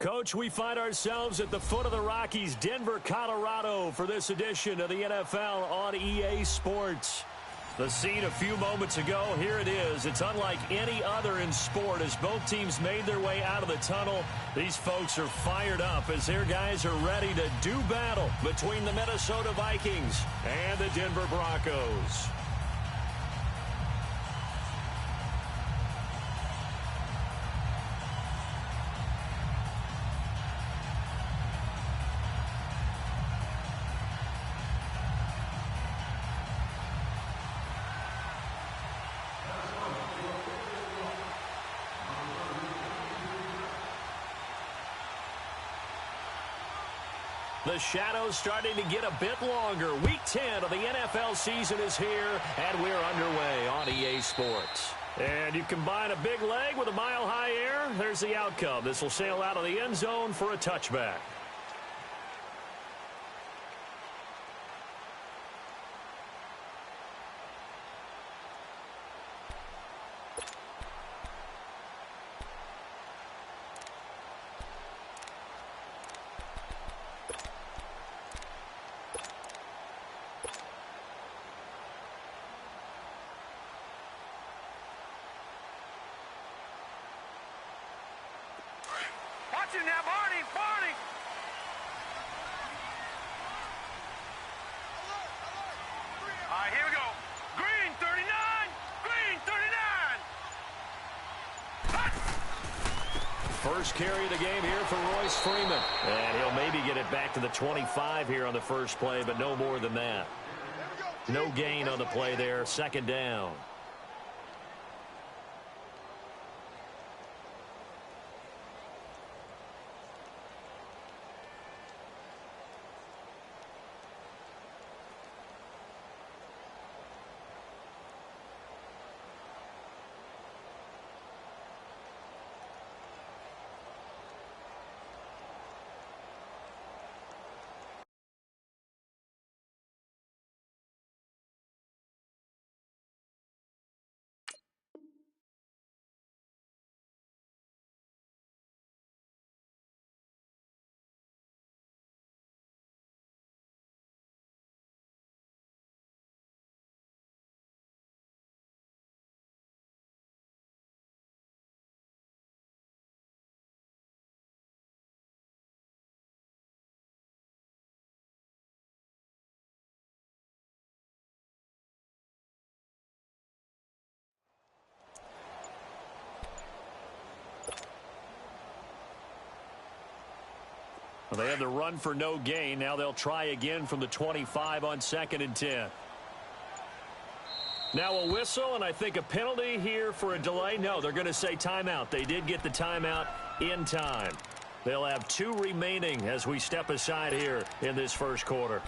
Coach, we find ourselves at the foot of the Rockies, Denver, Colorado, for this edition of the NFL on EA Sports. The scene a few moments ago, here it is. It's unlike any other in sport as both teams made their way out of the tunnel. These folks are fired up as their guys are ready to do battle between the Minnesota Vikings and the Denver Broncos. The shadow's starting to get a bit longer. Week 10 of the NFL season is here, and we're underway on EA Sports. And you combine a big leg with a mile-high air, there's the outcome. This will sail out of the end zone for a touchback. Now, Barney, Barney. All right, here we go. Green, 39. Green, 39. First carry of the game here for Royce Freeman. And he'll maybe get it back to the 25 here on the first play, but no more than that. No gain on the play there. Second down. Well, they had the run for no gain. Now they'll try again from the 25 on 2nd and 10. Now a whistle, and I think a penalty here for a delay. No, they're going to say timeout. They did get the timeout in time. They'll have 2 remaining as we step aside here in this first quarter.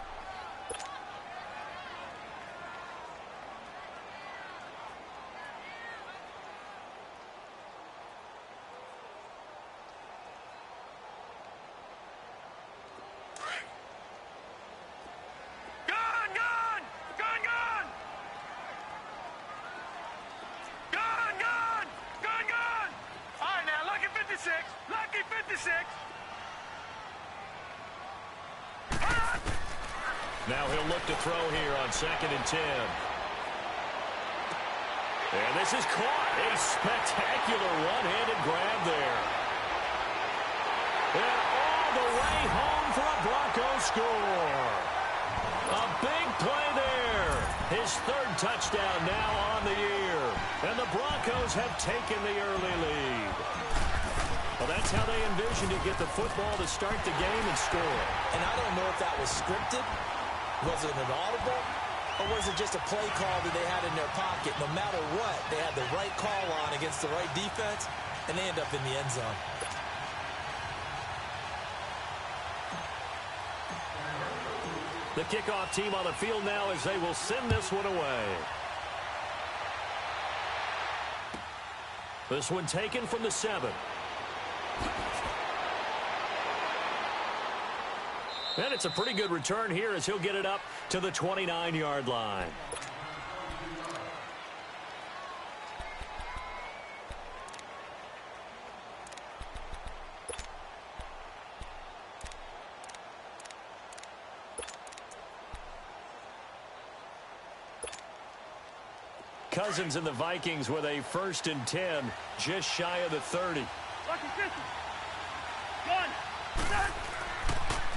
Now he'll look to throw here on 2nd and 10. And this is caught. A spectacular one-handed grab there. And all the way home for a Broncos score. A big play there. His 3rd touchdown now on the year. And the Broncos have taken the early lead. Well, that's how they envisioned to get the football to start the game and score. And I don't know if that was scripted. Was it an audible, or was it just a play call that they had in their pocket? No matter what, they had the right call on against the right defense, and they end up in the end zone. The kickoff team on the field now as they will send this one away. This one taken from the 7. And it's a pretty good return here as he'll get it up to the 29-yard line. Cousins and the Vikings with a 1st and 10, just shy of the 30.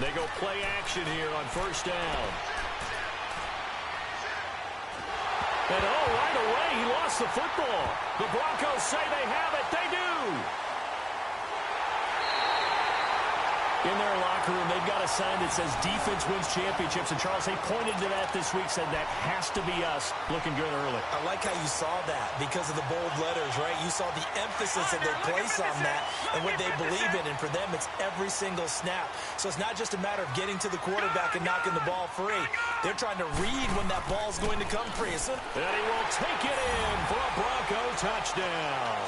They go play action here on 1st down. And right away, he lost the football. The Broncos say they have it. They do. In their locker room, they've got a sign that says defense wins championships. And, Charles, they pointed to that this week, said that has to be us. Looking good early. I like how you saw that because of the bold letters, right? You saw the emphasis that they place on that and what they believe in. And for them, it's every single snap. So it's not just a matter of getting to the quarterback and knocking the ball free. They're trying to read when that ball's going to come free. And he will take it in for a Bronco touchdown.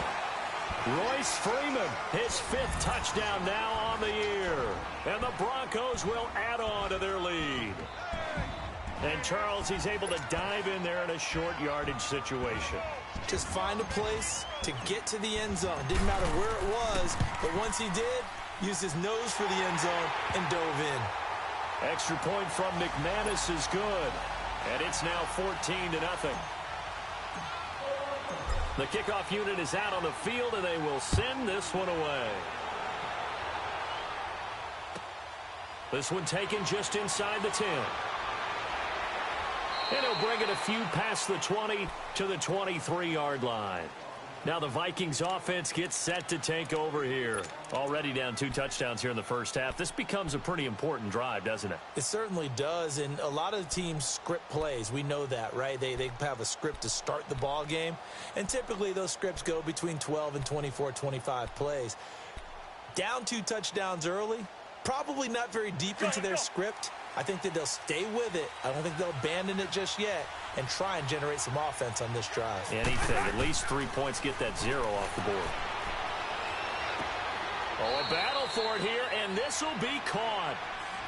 Royce Freeman, his 5th touchdown now on the year. And the Broncos will add on to their lead. And Charles, he's able to dive in there in a short yardage situation. Just find a place to get to the end zone. Didn't matter where it was, but once he did, used his nose for the end zone and dove in. Extra point from McManus is good. And it's now 14-0. The kickoff unit is out on the field, and they will send this one away. This one taken just inside the 10. And he'll bring it a few past the 20 to the 23-yard line. Now the Vikings offense gets set to take over here. Already down 2 touchdowns here in the first half. This becomes a pretty important drive, doesn't it? It certainly does, and a lot of the teams script plays. We know that, right? They have a script to start the ball game, and typically those scripts go between 12 and 24, 25 plays. Down 2 touchdowns early, probably not very deep into their script. I think that they'll stay with it. I don't think they'll abandon it just yet and try and generate some offense on this drive. Anything. At least 3 points, get that 0 off the board. A battle for it here, and this will be caught.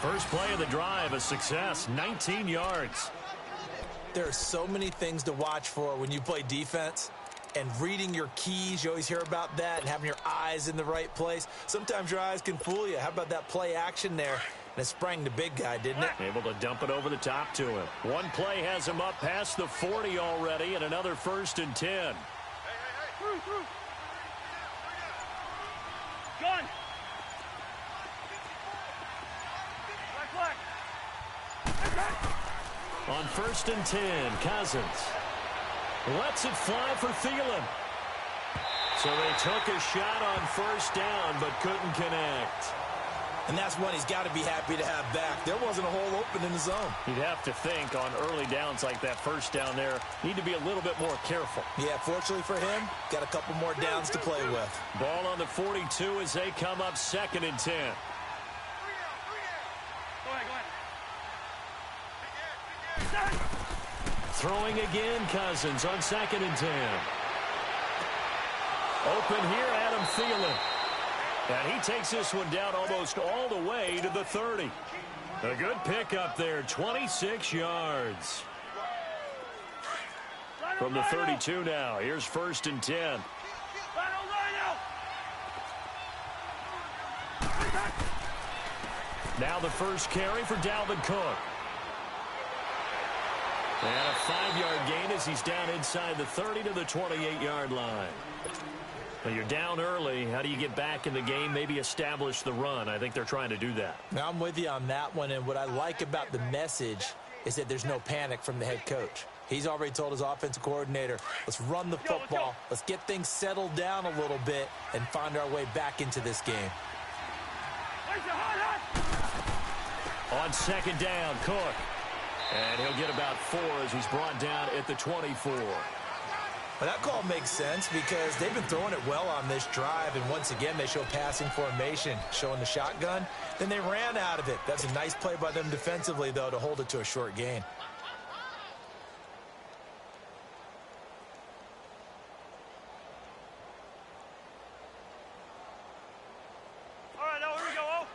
First play of the drive, a success, 19 yards. There are so many things to watch for when you play defense. And reading your keys, you always hear about that, and having your eyes in the right place. Sometimes your eyes can fool you. How about that play action there? And it sprang the big guy, didn't it? Able to dump it over the top to him. One play has him up past the 40 already, and another 1st and 10. Through. Gun. On 1st and 10, Cousins lets it fly for Thielen. So they took a shot on 1st down, but couldn't connect. And that's one he's got to be happy to have back. There wasn't a hole open in the zone. You'd have to think on early downs like that 1st down there, need to be a little bit more careful. Yeah, fortunately for him, got a couple more downs to play with. Ball on the 42 as they come up 2nd and 10. Go ahead. Throwing again, Cousins on 2nd and 10. Open here, Adam Thielen. And he takes this one down almost all the way to the 30. A good pickup there, 26 yards. From the 32 now, here's 1st and 10. Now the first carry for Dalvin Cook. And a 5-yard gain as he's down inside the 30 to the 28-yard line. Well, you're down early. How do you get back in the game? Maybe establish the run. I think they're trying to do that. Now, I'm with you on that one, and what I like about the message is that there's no panic from the head coach. He's already told his offensive coordinator, let's run the football, let's get things settled down a little bit and find our way back into this game. On 2nd down, Cook. And he'll get about 4 as he's brought down at the 24. Well, that call makes sense because they've been throwing it well on this drive, and once again they show passing formation, showing the shotgun. Then they ran out of it. That's a nice play by them defensively, though, to hold it to a short gain. All right, now here we go.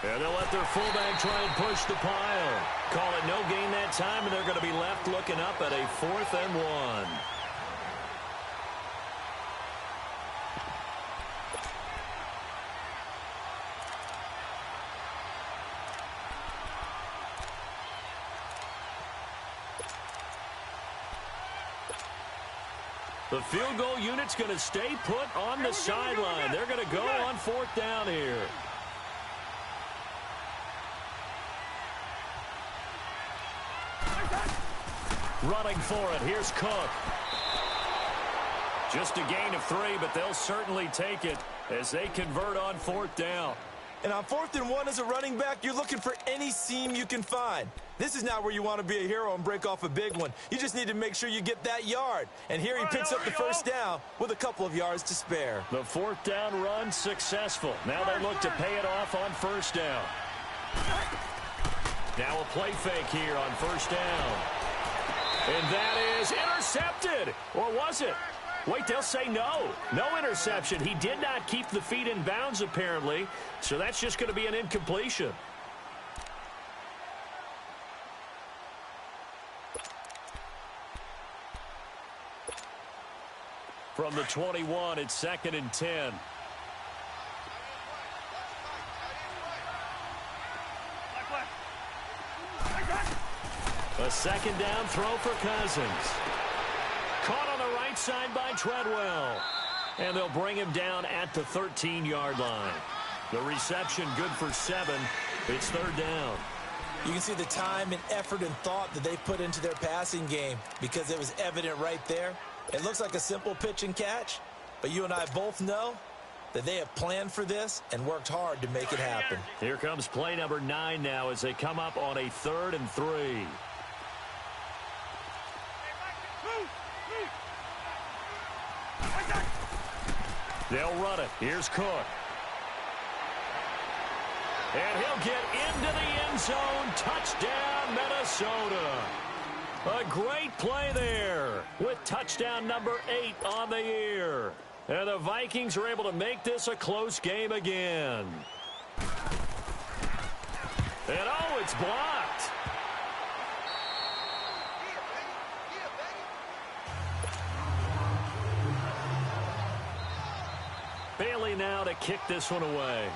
And they'll let their fullback try and push the pile. Call it no gain that time, and they're going to be left looking up at a 4th and 1. The field goal unit's going to stay put on the sideline. They're going to go on 4th down here. Running for it. Here's Cook. Just a gain of 3, but they'll certainly take it as they convert on 4th down. And on 4th and 1 as a running back, you're looking for any seam you can find. This is not where you want to be a hero and break off a big one. You just need to make sure you get that yard. And here he picks up the first down with a couple of yards to spare. The 4th down run successful. Now they look to pay it off on 1st down. Now a play fake here on 1st down. And that is intercepted. Or was it? Wait, they'll say no. No interception. He did not keep the feet in bounds, apparently. So that's just going to be an incompletion. From the 21, it's 2nd and 10. A 2nd down throw for Cousins. Caught on the right side by Treadwell. And they'll bring him down at the 13-yard line. The reception good for 7. It's 3rd down. You can see the time and effort and thought that they put into their passing game because it was evident right there. It looks like a simple pitch and catch, but you and I both know that they have planned for this and worked hard to make it happen. Here comes play number 9 now as they come up on a 3rd and 3. They'll run it. Here's Cook. And he'll get into the end zone. Touchdown, Minnesota. A great play there with touchdown number 8 on the year. And the Vikings are able to make this a close game again. And oh, it's blocked. Bailey now to kick this one away.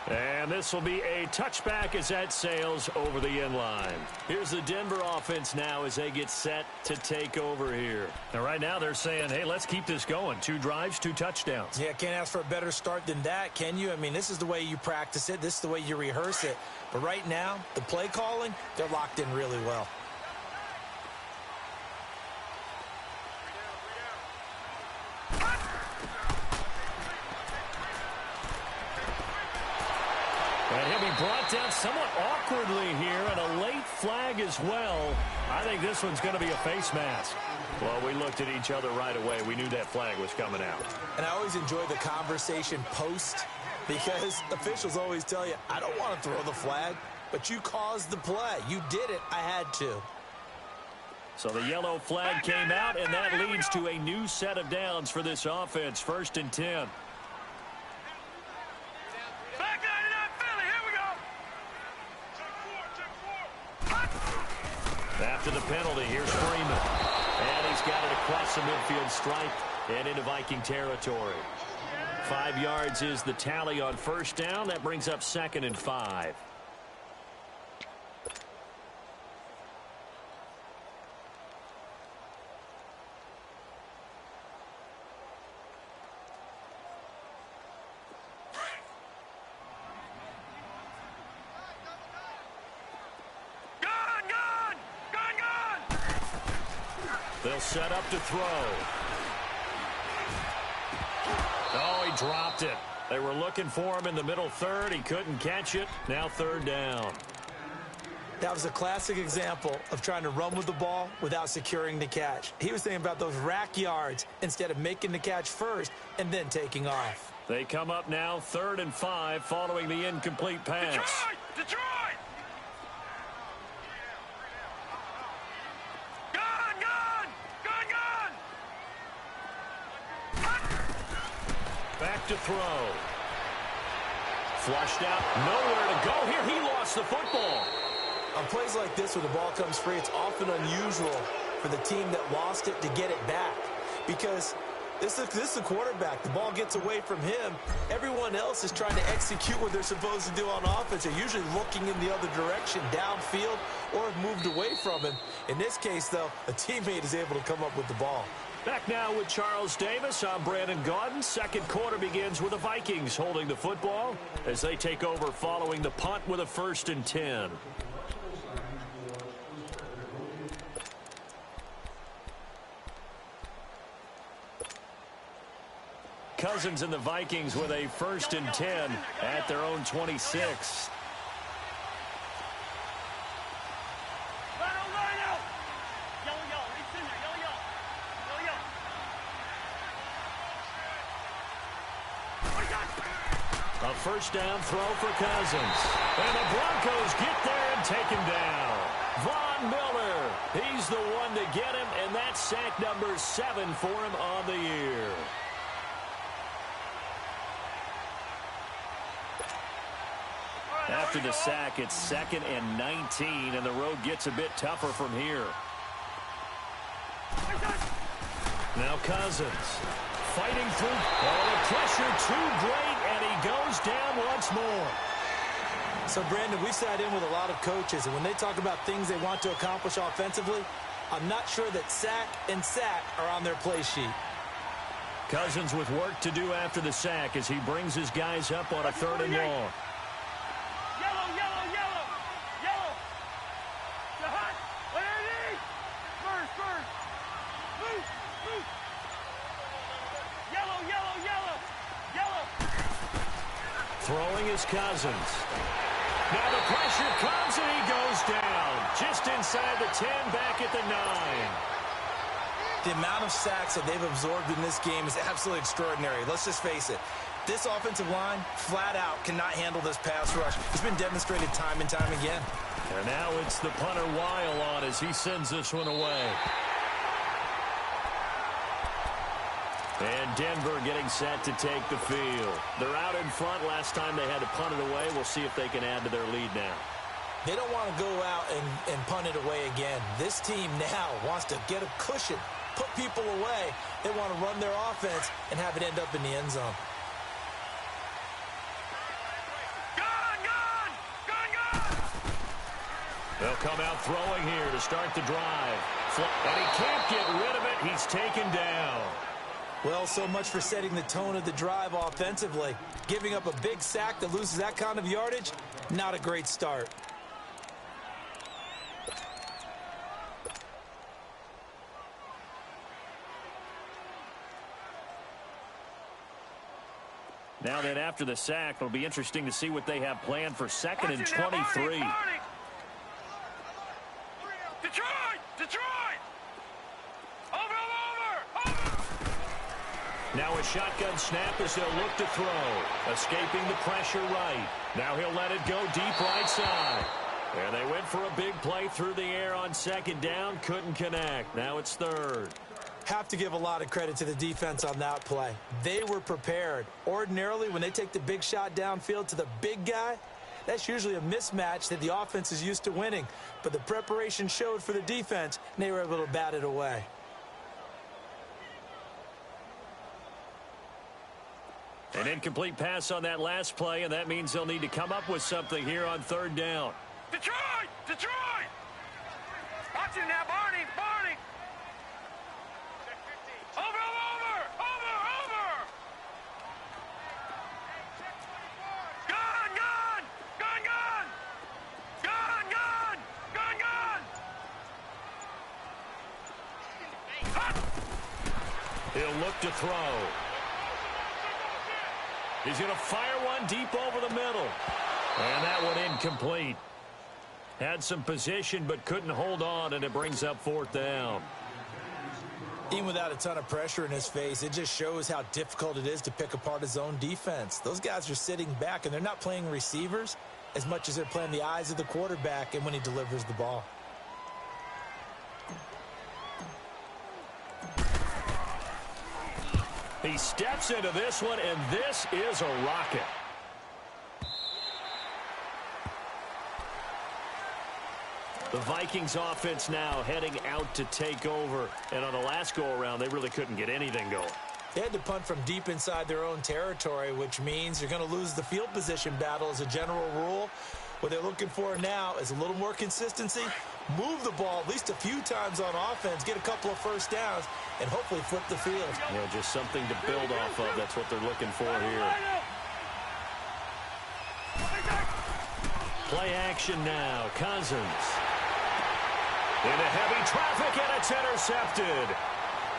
And this will be a touchback as that sails over the end line. Here's the Denver offense now as they get set to take over here. Now, right now they're saying, hey, let's keep this going. 2 drives, 2 touchdowns. Yeah, can't ask for a better start than that, can you? I mean, this is the way you practice it. This is the way you rehearse it. But right now, the play calling, they're locked in really well. And he'll be brought down somewhat awkwardly here, and a late flag as well. I think this one's going to be a face mask. Well, we looked at each other right away. We knew that flag was coming out. And I always enjoy the conversation post because officials always tell you, I don't want to throw the flag, but you caused the play. You did it. I had to. So the yellow flag came out, and that leads to a new set of downs for this offense. 1st and 10. After the penalty, here's Freeman. And he's got it across the midfield stripe and into Viking territory. 5 yards is the tally on 1st down. That brings up 2nd and 5. They'll set up to throw. Oh, he dropped it. They were looking for him in the middle 3rd. He couldn't catch it. Now 3rd down. That was a classic example of trying to run with the ball without securing the catch. He was thinking about those rack yards instead of making the catch first and then taking off. They come up now 3rd and 5 following the incomplete pass. Detroit! Back to throw. Flushed out. Nowhere to go here. He lost the football. On plays like this where the ball comes free, it's often unusual for the team that lost it to get it back. Because This is the quarterback. The ball gets away from him. Everyone else is trying to execute what they're supposed to do on offense. They're usually looking in the other direction, downfield, or have moved away from him. In this case, though, a teammate is able to come up with the ball. Back now with Charles Davis. I'm Brandon Gaudin. Second quarter begins with the Vikings holding the football as they take over following the punt with a 1st and 10. Cousins and the Vikings with a 1st and 10 at their own 26. A 1st down throw for Cousins. And the Broncos get there and take him down. Von Miller, he's the one to get him, and that's sack number 7 for him on the year. After the sack, it's 2nd and 19, and the road gets a bit tougher from here. Now Cousins fighting through. Oh, the pressure too great, and he goes down once more. So, Brandon, we sat in with a lot of coaches, and when they talk about things they want to accomplish offensively, I'm not sure that sack and sack are on their play sheet. Cousins with work to do after the sack as he brings his guys up on a 3rd and long. Throwing is Cousins. Now the pressure comes and he goes down. Just inside the 10, back at the 9. The amount of sacks that they've absorbed in this game is absolutely extraordinary. Let's just face it. This offensive line, flat out, cannot handle this pass rush. It's been demonstrated time and time again. And now it's the punter Weil on as he sends this one away. And Denver getting set to take the field. They're out in front. Last time they had to punt it away. We'll see if they can add to their lead now. They don't want to go out and punt it away again. This team now wants to get a cushion, put people away. They want to run their offense and have it end up in the end zone. They'll come out throwing here to start the drive. And he can't get rid of it. He's taken down. Well, so much for setting the tone of the drive offensively. Giving up a big sack that loses that kind of yardage, not a great start. Now then, after the sack, it'll be interesting to see what they have planned for 2nd and 23. Now a shotgun snap as they'll look to throw. Escaping the pressure right. Now he'll let it go deep right side. And they went for a big play through the air on 2nd down. Couldn't connect. Now it's 3rd. Have to give a lot of credit to the defense on that play. They were prepared. Ordinarily, when they take the big shot downfield to the big guy, that's usually a mismatch that the offense is used to winning. But the preparation showed for the defense, and they were able to bat it away. An incomplete pass on that last play, and that means they'll need to come up with something here on 3rd down. Detroit! Detroit! Watch it now, Barney! Barney! Over! Gun! He'll look to throw. He's going to fire one deep over the middle. And that one incomplete. Had some position but couldn't hold on, and it brings up 4th down. Even without a ton of pressure in his face, it just shows how difficult it is to pick apart his own defense. Those guys are sitting back, and they're not playing receivers as much as they're playing the eyes of the quarterback and when he delivers the ball. He steps into this one, and this is a rocket. The Vikings offense now heading out to take over. And on the last go-around, they really couldn't get anything going. They had to punt from deep inside their own territory, which means you're going to lose the field position battle as a general rule. What they're looking for now is a little more consistency, move the ball at least a few times on offense, get a couple of first downs, and hopefully flip the field. Yeah, just something to build off of. That's what they're looking for here. Play action now. Cousins. Into heavy traffic, and it's intercepted.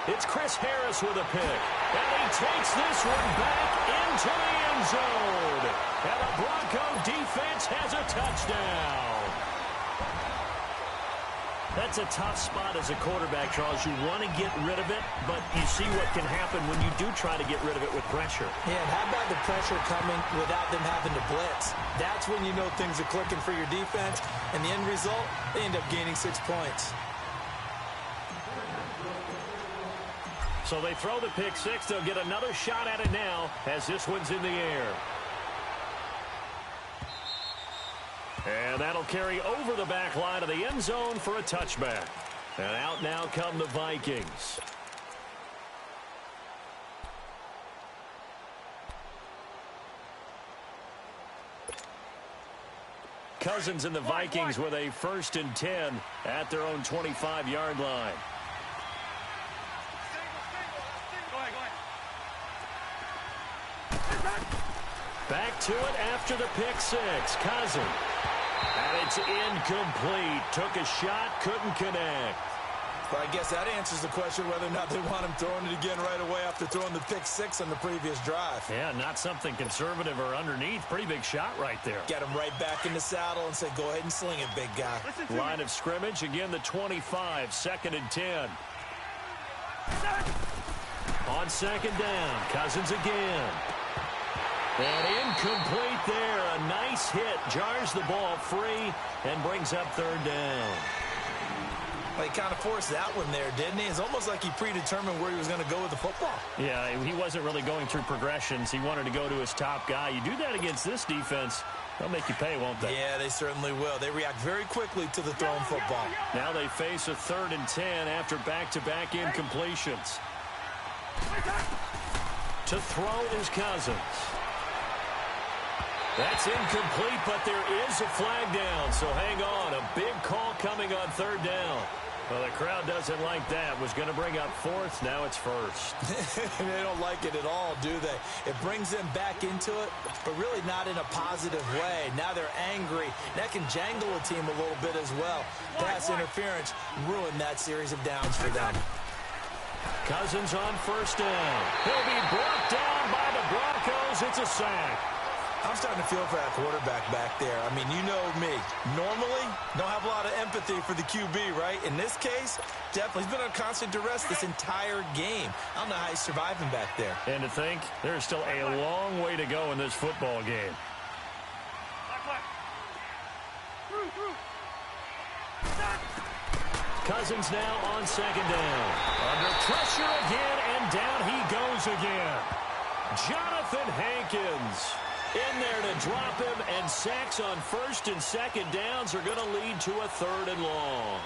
It's Chris Harris with a pick. And he takes this one back into the end zone. And the Bronco defense has a touchdown. That's a tough spot as a quarterback, Charles. You want to get rid of it, but you see what can happen when you do try to get rid of it with pressure. Yeah, and how about the pressure coming without them having to blitz? That's when you know things are clicking for your defense, and the end result, they end up gaining 6 points. So they throw the pick six. They'll get another shot at it now as this one's in the air. And that'll carry over the back line of the end zone for a touchback. And out now come the Vikings. Cousins and the Vikings with a 1st and 10 at their own 25-yard line. Back to it after the pick six. Cousins. And it's incomplete. Took a shot, couldn't connect. Well, I guess that answers the question whether or not they want him throwing it again right away after throwing the pick six on the previous drive. Yeah, not something conservative or underneath. Pretty big shot right there. Get him right back in the saddle and say, go ahead and sling it, big guy. Line of scrimmage, again the 25, 2nd and 10. On 2nd down, Cousins again. And incomplete there. A nice hit. Jars the ball free and brings up 3rd down. Well, he kind of forced that one there, didn't he? It's almost like he predetermined where he was going to go with the football. Yeah, he wasn't really going through progressions. He wanted to go to his top guy. You do that against this defense, they'll make you pay, won't they? Yeah, they certainly will. They react very quickly to the thrown football. Now they face a 3rd and 10 after back-to-back incompletions. To throw is Cousins. That's incomplete, but there is a flag down, so hang on. A big call coming on 3rd down. Well, the crowd doesn't like that. Was going to bring up 4th. Now it's 1st. They don't like it at all, do they? It brings them back into it, but really not in a positive way. Now they're angry. That can jangle a team a little bit as well. Pass interference ruined that series of downs for them. Cousins on 1st down. He'll be brought down by the Broncos. It's a sack. I'm starting to feel for that quarterback back there. I mean, you know me. Normally, don't have a lot of empathy for the QB, right? In this case, definitely. He's been on constant duress this entire game. I don't know how he's surviving back there. And to think, there's still a long way to go in this football game. Cousins now on 2nd down. Under pressure again, and down he goes again. Jonathan Hankins in there to drop him, and sacks on 1st and 2nd downs are going to lead to a 3rd and long.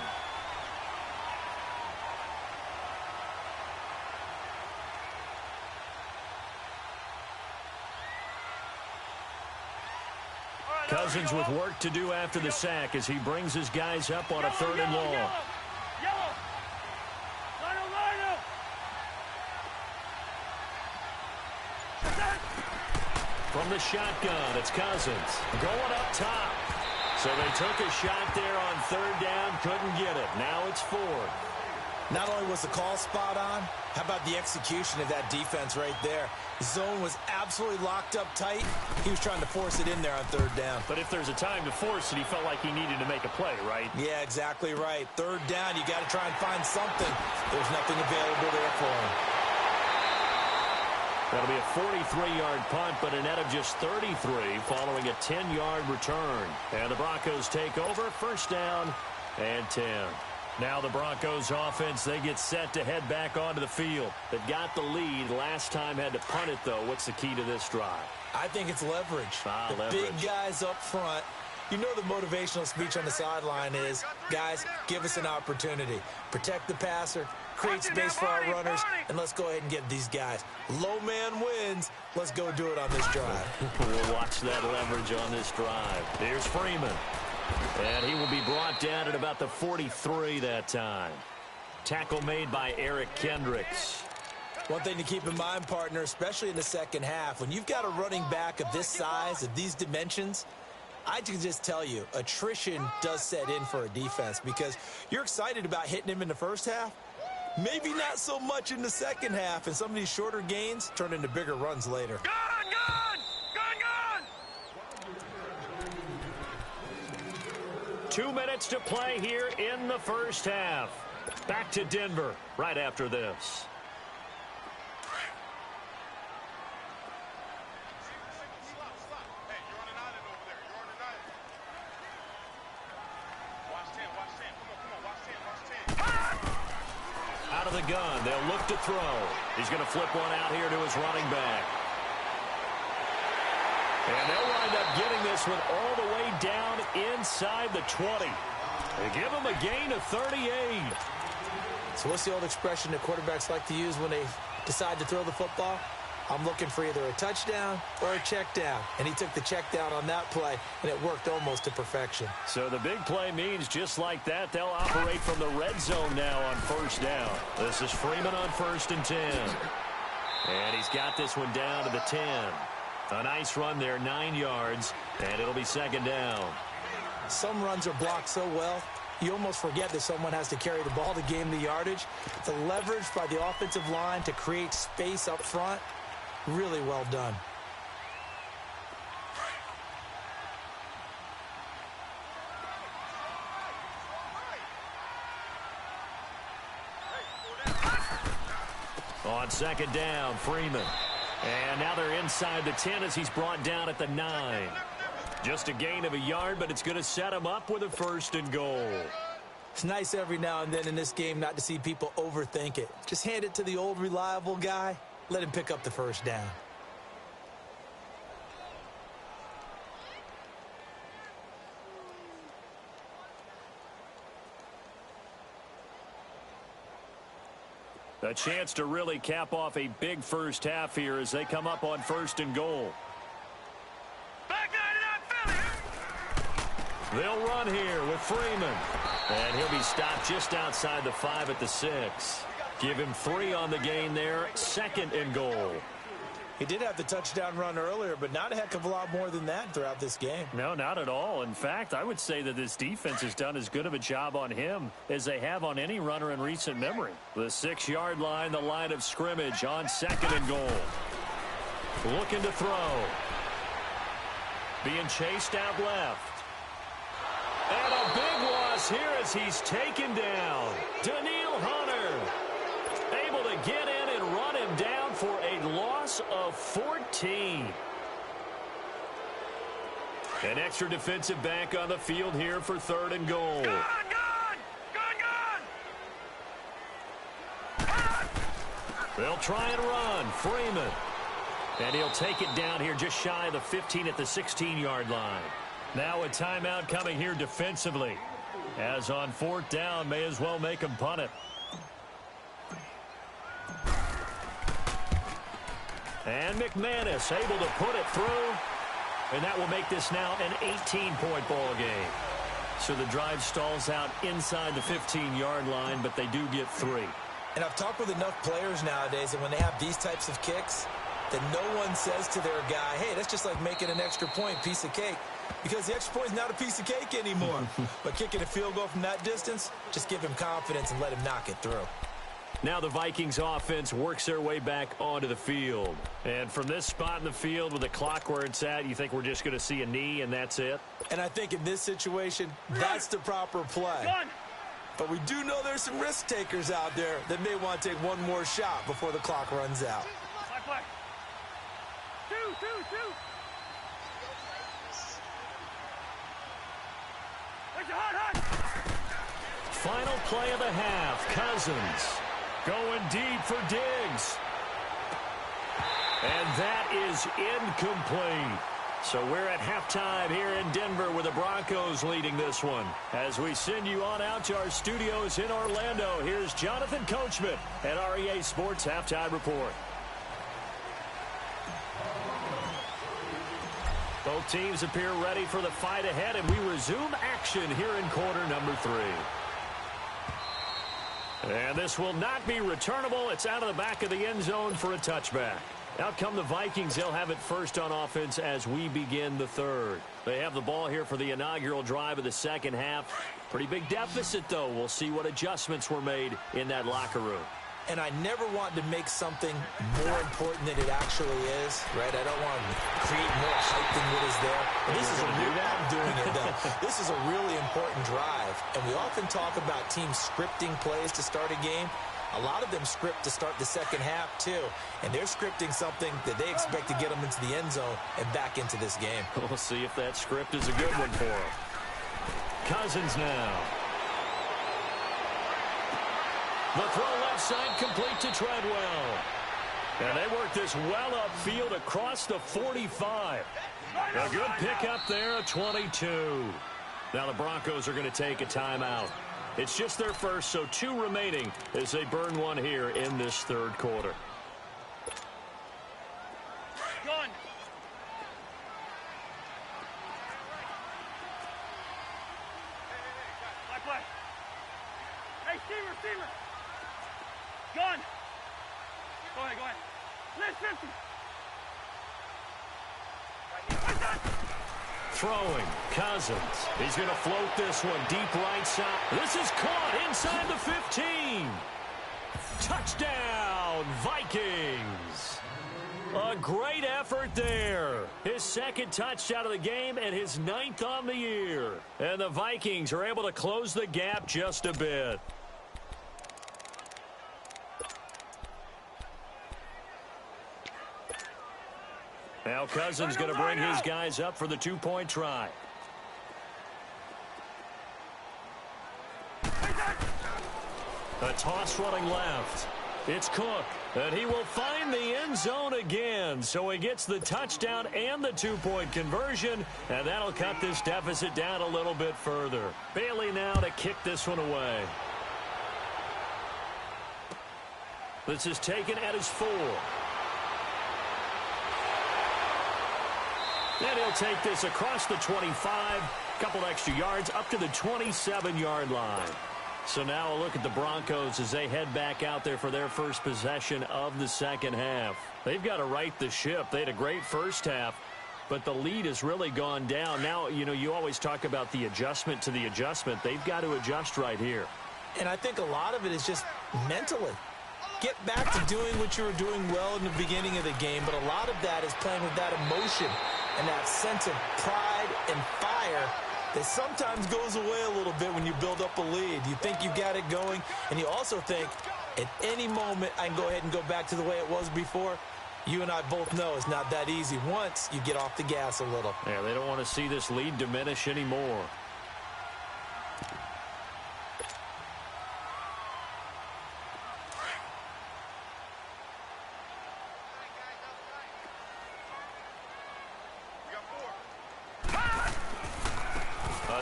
Cousins with work to do after the sack as he brings his guys up on a 3rd and long. From the shotgun, it's Cousins going up top. So they took a shot there on 3rd down, couldn't get it. Now it's 4th. Not only was the call spot on, how about the execution of that defense right there? The zone was absolutely locked up tight. He was trying to force it in there on 3rd down. But if there's a time to force it, he felt like he needed to make a play, right? Yeah, exactly right. 3rd down, you got to try and find something. There's nothing available there for him. That'll be a 43-yard punt, but a net of just 33 following a 10-yard return. And the Broncos take over, 1st down and 10. Now the Broncos offense, they get set to head back onto the field. They've got the lead. Last time had to punt it, though. What's the key to this drive? I think it's leverage. Leverage. Big guys up front. You know the motivational speech on the sideline is, guys, give us an opportunity. Protect the passer, create space for our runners, and let's go ahead and get these guys. Low man wins. Let's go do it on this drive. We'll watch that leverage on this drive. Here's Freeman. And he will be brought down at about the 43 that time. Tackle made by Eric Kendricks. One thing to keep in mind, partner, especially in the second half, when you've got a running back of this size, of these dimensions, I can just tell you, attrition does set in for a defense because you're excited about hitting him in the first half. Maybe not so much in the second half, and some of these shorter gains turn into bigger runs later. Gun! 2 minutes to play here in the first half. Back to Denver right after this. Out of the gun, they'll look to throw. He's going to flip one out here to his running back. And they'll wind up getting this one all the way down inside the 20. They give him a gain of 38. So what's the old expression that quarterbacks like to use when they decide to throw the football? I'm looking for either a touchdown or a check down. And he took the check down on that play, and it worked almost to perfection. So the big play means just like that, they'll operate from the red zone now on first down. This is Freeman on 1st and 10. And he's got this one down to the 10. A nice run there, 9 yards, and it'll be 2nd down. Some runs are blocked so well, you almost forget that someone has to carry the ball to gain the yardage. The leverage by the offensive line to create space up front, really well done. On 2nd down, Freeman. And now they're inside the 10 as he's brought down at the 9. Just a gain of a yard, but it's going to set him up with a 1st and goal. It's nice every now and then in this game not to see people overthink it. Just hand it to the old reliable guy. Let him pick up the 1st down. A chance to really cap off a big first half here as they come up on 1st and goal. Back 99 Philly. They'll run here with Freeman. And he'll be stopped just outside the 5 at the 6. Give him 3 on the gain there. 2nd and goal. He did have the touchdown run earlier, but not a heck of a lot more than that throughout this game. No, not at all. In fact, I would say that this defense has done as good of a job on him as they have on any runner in recent memory. The 6-yard line, the line of scrimmage on 2nd and goal. Looking to throw. Being chased out left. And a big loss here as he's taken down. Daniil Hunter able to get in and run him down for a loss of 14. An extra defensive back on the field here for 3rd and goal. Gun! They'll try and run. Freeman. And he'll take it down here just shy of the 15 at the 16-yard line. Now a timeout coming here defensively. As on 4th down, may as well make him punt it. And McManus able to put it through. And that will make this now an 18-point ball game. So the drive stalls out inside the 15-yard line, but they do get 3. And I've talked with enough players nowadays that when they have these types of kicks, that no one says to their guy, hey, that's just like making an extra point, piece of cake. Because the extra point is not a piece of cake anymore. But kicking a field goal from that distance, just give him confidence and let him knock it through. Now the Vikings offense works their way back onto the field. And from this spot in the field with the clock where it's at, you think we're just going to see a knee and that's it? And I think in this situation, that's the proper play. But we do know there's some risk takers out there that may want to take one more shot before the clock runs out. Two. Final play of the half. Cousins going deep for Diggs. And that is incomplete. So we're at halftime here in Denver with the Broncos leading this one. As we send you on out to our studios in Orlando, here's Jonathan Coachman at REA Sports Halftime Report. Both teams appear ready for the fight ahead, and we resume action here in quarter number 3. And this will not be returnable. It's out of the back of the end zone for a touchback. Out come the Vikings. They'll have it first on offense as we begin the third. They have the ball here for the inaugural drive of the second half. Pretty big deficit, though. We'll see what adjustments were made in that locker room. And I never want to make something more important than it actually is, right? I don't want to create more hype than what is there. But this is a real, I'm doing it, though. This is a really important drive. And we often talk about teams scripting plays to start a game. A lot of them script to start the second half, too. And they're scripting something that they expect to get them into the end zone and back into this game. We'll see if that script is a good one for them. Cousins now. The throw left side complete to Treadwell. And they work this well upfield across the 45. A good pickup there at 22. Now the Broncos are going to take a timeout. It's just their first, so 2 remaining as they burn one here in this third quarter. Gun. Play. Hey, receiver. Gun. Go ahead. Let's 50. Throwing, Cousins. He's going to float this one deep right side. This is caught inside the 15. Touchdown, Vikings. A great effort there. His second touchdown of the game and his 9th on the year. And the Vikings are able to close the gap just a bit. Now Cousins going to bring his guys up for the 2-point try. A toss running left. It's Cook, and he will find the end zone again. So he gets the touchdown and the 2-point conversion, and that'll cut this deficit down a little bit further. Bailey now to kick this one away. This is taken at his 4. And he'll take this across the 25, a couple extra yards, up to the 27-yard line. So now a look at the Broncos as they head back out there for their first possession of the second half. They've got to right the ship. They had a great first half, but the lead has really gone down. Now, you always talk about the adjustment to the adjustment. They've got to adjust right here. And I think a lot of it is just mentally. Get back to doing what you were doing well in the beginning of the game, but a lot of that is playing with that emotion and that sense of pride and fire that sometimes goes away a little bit when you build up a lead. You think you've got it going, and you also think at any moment I can go ahead and go back to the way it was before. You and I both know it's not that easy once you get off the gas a little. Yeah, they don't want to see this lead diminish anymore.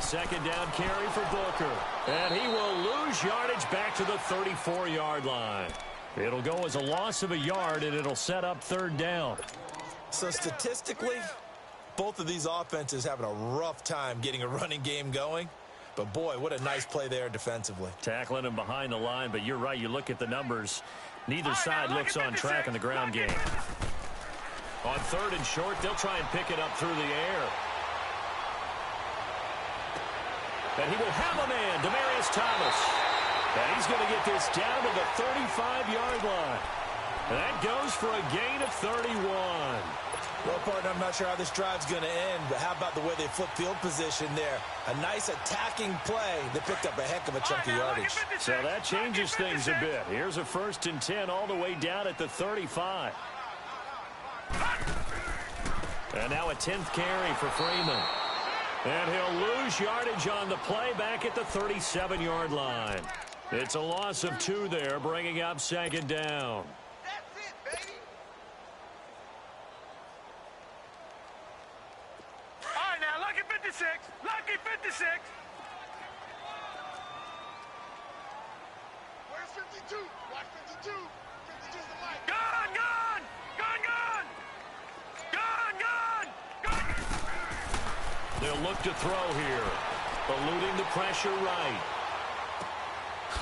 Second down carry for Booker. And he will lose yardage back to the 34-yard line. It'll go as a loss of a yard, and it'll set up third down. So statistically, both of these offenses having a rough time getting a running game going. But, boy, what a nice play there defensively. Tackling him behind the line, but you're right. You look at the numbers. Neither side looks on track in the ground game. On third and short, they'll try and pick it up through the air. And he will have a man, Demaryius Thomas. And he's going to get this down to the 35-yard line. And that goes for a gain of 31. Well, partner, I'm not sure how this drive's going to end, but how about the way they flip field position there? A nice attacking play that picked up a heck of a chunk of yardage. So that changes things a bit. Here's a 1st and 10 all the way down at the 35. And now a 10th carry for Freeman. And he'll lose yardage on the play back at the 37-yard line. It's a loss of 2 there, bringing up second down. They'll look to throw here. Eluding the pressure right.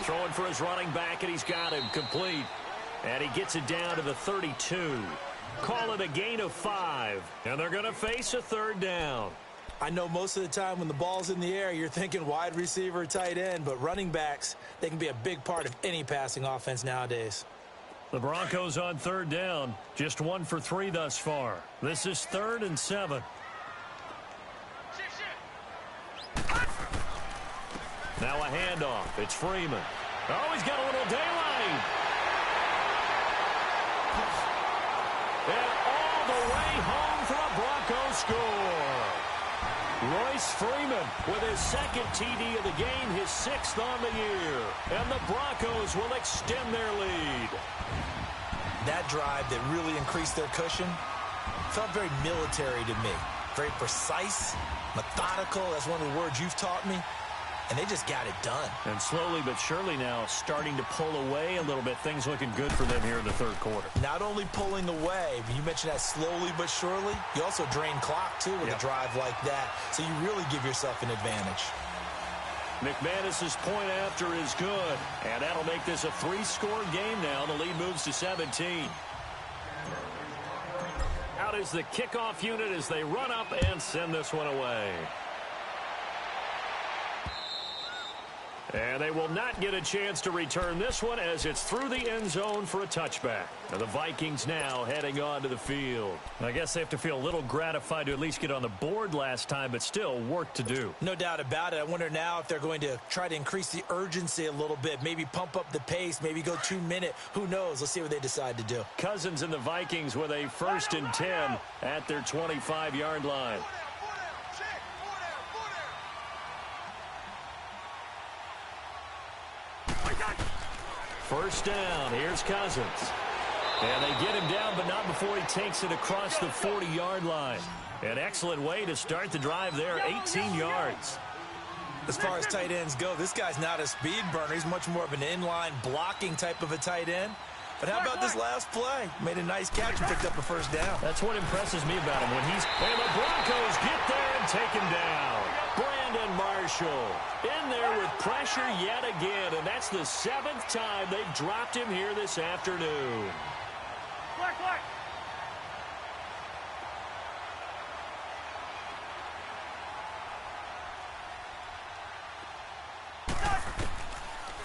Throwing for his running back, and he's got him complete. And he gets it down to the 32. Call it a gain of 5. And they're going to face a third down. I know most of the time when the ball's in the air, you're thinking wide receiver, tight end, but running backs, they can be a big part of any passing offense nowadays. The Broncos on third down. Just 1 for 3 thus far. This is 3rd and 7. Now a handoff. It's Freeman. Oh, he's got a little daylight. And all the way home for a Broncos score. Royce Freeman with his 2nd TD of the game, his 6th on the year. And the Broncos will extend their lead. That drive that really increased their cushion felt very military to me. Very precise, methodical. That's one of the words you've taught me. And they just got it done. And slowly but surely now starting to pull away a little bit. Things looking good for them here in the 3rd quarter. Not only pulling away, but you mentioned that slowly but surely. You also drain clock, too, with a drive like that. So you really give yourself an advantage. McManus's point after is good. And that'll make this a 3-score game now. The lead moves to 17. Out is the kickoff unit as they run up and send this one away. And they will not get a chance to return this one as it's through the end zone for a touchback. And the Vikings now heading on to the field. I guess they have to feel a little gratified to at least get on the board last time, but still work to do. No doubt about it. I wonder now if they're going to try to increase the urgency a little bit, maybe pump up the pace, maybe go 2-minute. Who knows? Let's see what they decide to do. Cousins and the Vikings with a 1st and 10 at their 25-yard line. First down. Here's Cousins. And they get him down, but not before he takes it across the 40-yard line. An excellent way to start the drive there, 18 yards. As far as tight ends go, this guy's not a speed burner. He's much more of an inline blocking type of a tight end. But how about this last play? Made a nice catch and picked up a first down. That's what impresses me about him. And the Broncos get there and take him down. Brandon Marshall in there with pressure yet again. And that's the 7th time they've dropped him here this afternoon.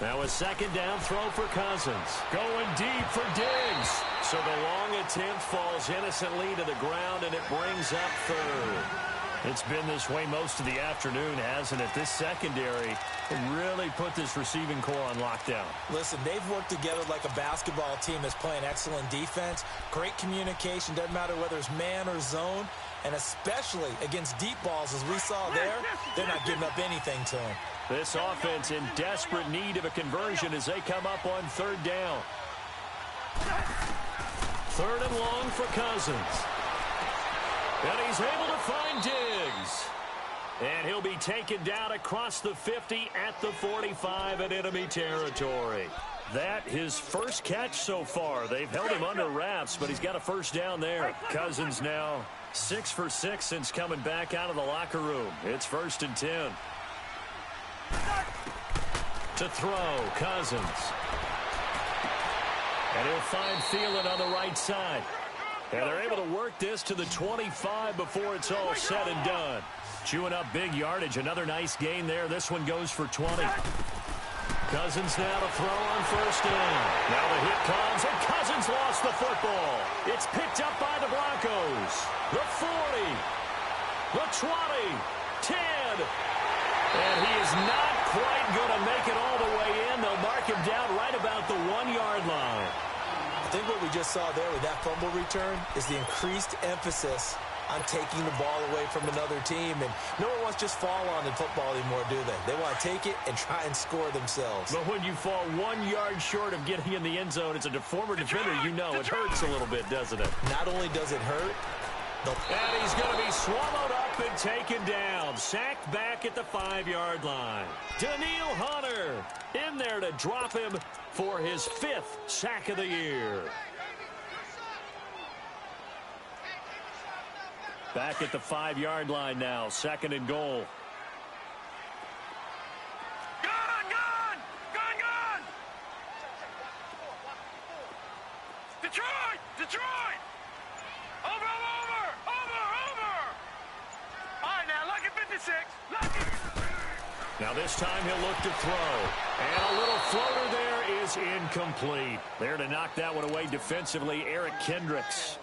Now a 2nd down throw for Cousins. Going deep for Diggs. So the long attempt falls innocently to the ground, and it brings up 3rd. It's been this way most of the afternoon, hasn't it? This secondary really put this receiving core on lockdown. Listen, they've worked together like a basketball team that's playing excellent defense. Great communication. Doesn't matter whether it's man or zone. And especially against deep balls, as we saw there, they're not giving up anything to them. This offense in desperate need of a conversion as they come up on 3rd down. 3rd and long for Cousins. And he's able to find Diggs. And he'll be taken down across the 50 at the 45 in enemy territory. That his first catch so far. They've held him under wraps, but he's got a first down there. Cousins now 6 for 6 since coming back out of the locker room. It's 1st and 10. To throw, Cousins. And he'll find Thielen on the right side. And they're able to work this to the 25 before it's all said and done. Chewing up big yardage. Another nice gain there. This one goes for 20. Cousins now to throw on 1st down. Now the hit comes, and Cousins lost the football. It's picked up by the Broncos. The 40, the 20, 10. And he is not quite going to make it all the way in. They'll mark him down right about the 1-yard line. I think what we just saw there with that fumble return is the increased emphasis on taking the ball away from another team. And no one wants to just fall on in football anymore, do they? They want to take it and try and score themselves. But when you fall 1 yard short of getting in the end zone, it's a former defender, you know it hurts a little bit, doesn't it? Not only does it hurt, and he's going to be swallowed up and taken down. Sacked back at the 5-yard line. Daniil Hunter in there to drop him for his 5th sack of the year. Back at the 5-yard line now, 2nd and goal. Gun! Detroit! Over! All right, now, lucky 56. Lucky. Now this time he'll look to throw. And a little floater there is incomplete. There to knock that one away defensively, Eric Kendricks.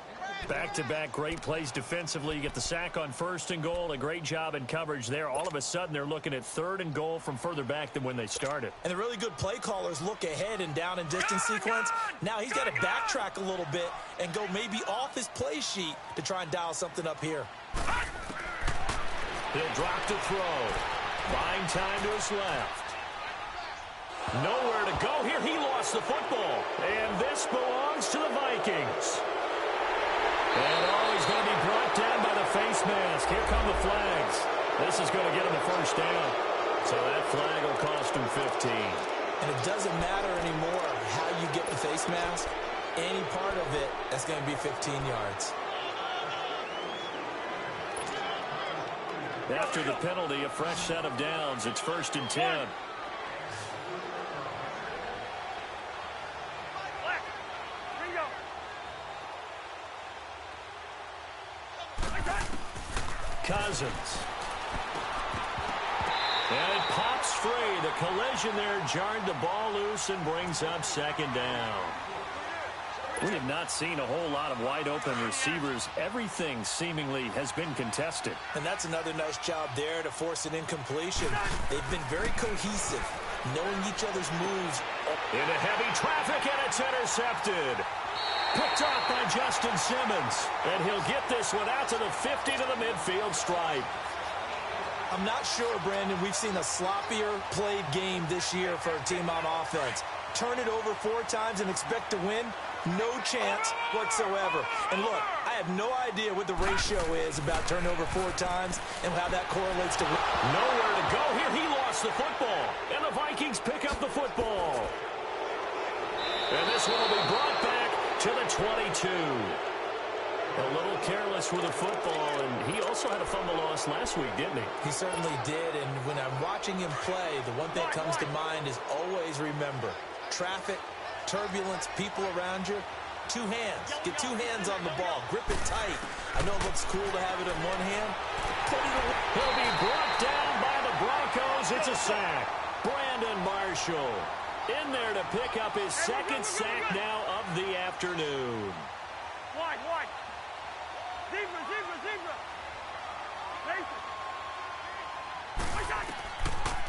Back-to-back great plays defensively. You get the sack on 1st and goal. A great job in coverage there. All of a sudden, they're looking at 3rd and goal from further back than when they started. And the really good play callers look ahead and down and distance sequence. Now he's got to backtrack a little bit and go maybe off his play sheet to try and dial something up here. He'll drop to throw. Buying time to his left. Nowhere to go here. He lost the football. And this belongs to the Vikings. And he's going to be brought down by the face mask. Here come the flags. This is going to get him a 1st down. So that flag will cost him 15. And it doesn't matter anymore how you get the face mask. Any part of it, that's going to be 15 yards. After the penalty, a fresh set of downs. It's 1st and 10. Cousins. And it pops free. The collision there jarred the ball loose and brings up 2nd down. We have not seen a whole lot of wide-open receivers. Everything seemingly has been contested. And that's another nice job there to force an incompletion. They've been very cohesive, knowing each other's moves. Into heavy traffic, and it's intercepted. Picked off by Justin Simmons. And he'll get this one out to the 50 to the midfield stripe. I'm not sure, Brandon, we've seen a sloppier played game this year for a team on offense. Turn it over 4 times and expect to win? No chance whatsoever. And look, I have no idea what the ratio is about turnover 4 times and how that correlates to... Nowhere to go here. He lost the football. And the Vikings pick up the football. And this one will be brought back to the 22. A little careless with the football, and he also had a fumble loss last week, didn't he? He certainly did, and when I'm watching him play, the one thing that comes to mind is always remember, traffic, turbulence, people around you, 2 hands. Get 2 hands on the ball. Grip it tight. I know it looks cool to have it in one hand. Put it away. He'll be brought down by the Broncos. It's a sack. Brandon Marshall in there to pick up his 2nd sack now of the afternoon. Wide. Zebra.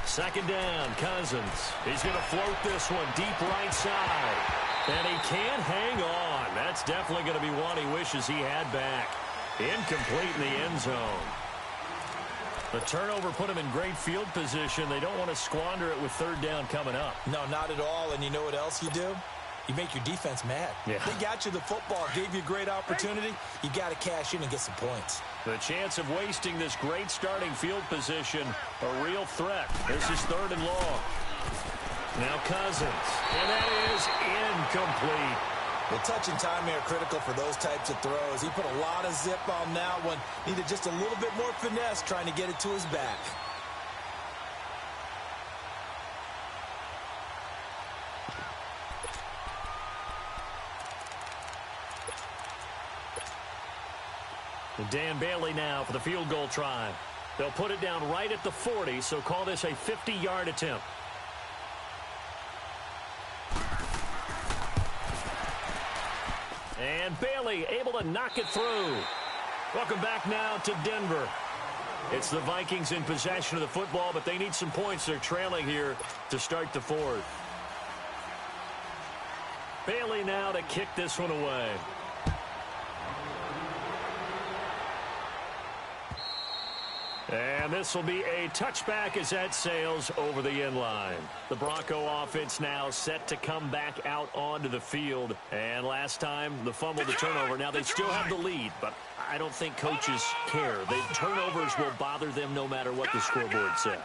Second down, Cousins. He's going to float this one deep right side. And he can't hang on. That's definitely going to be one he wishes he had back. Incomplete in the end zone. The turnover put him in great field position. They don't want to squander it with 3rd down coming up. No, not at all. And you know what else you do? You make your defense mad. Yeah. They got you the football, gave you a great opportunity. You got to cash in and get some points. The chance of wasting this great starting field position, a real threat. This is 3rd and long. Now Cousins, and that is incomplete. Well, touch and time are critical for those types of throws. He put a lot of zip on that one. Needed just a little bit more finesse trying to get it to his back. And Dan Bailey now for the field goal try. They'll put it down right at the 40, so call this a 50-yard attempt. And Bailey able to knock it through. Welcome back now to Denver. It's the Vikings in possession of the football, but they need some points. They're trailing here to start the 4th. Bailey now to kick this one away. And this will be a touchback as that sails over the end line. The Bronco offense now set to come back out onto the field. And last time, the fumble, the turnover. Now, they still have the lead, but I don't think coaches care. The turnovers will bother them no matter what the scoreboard says.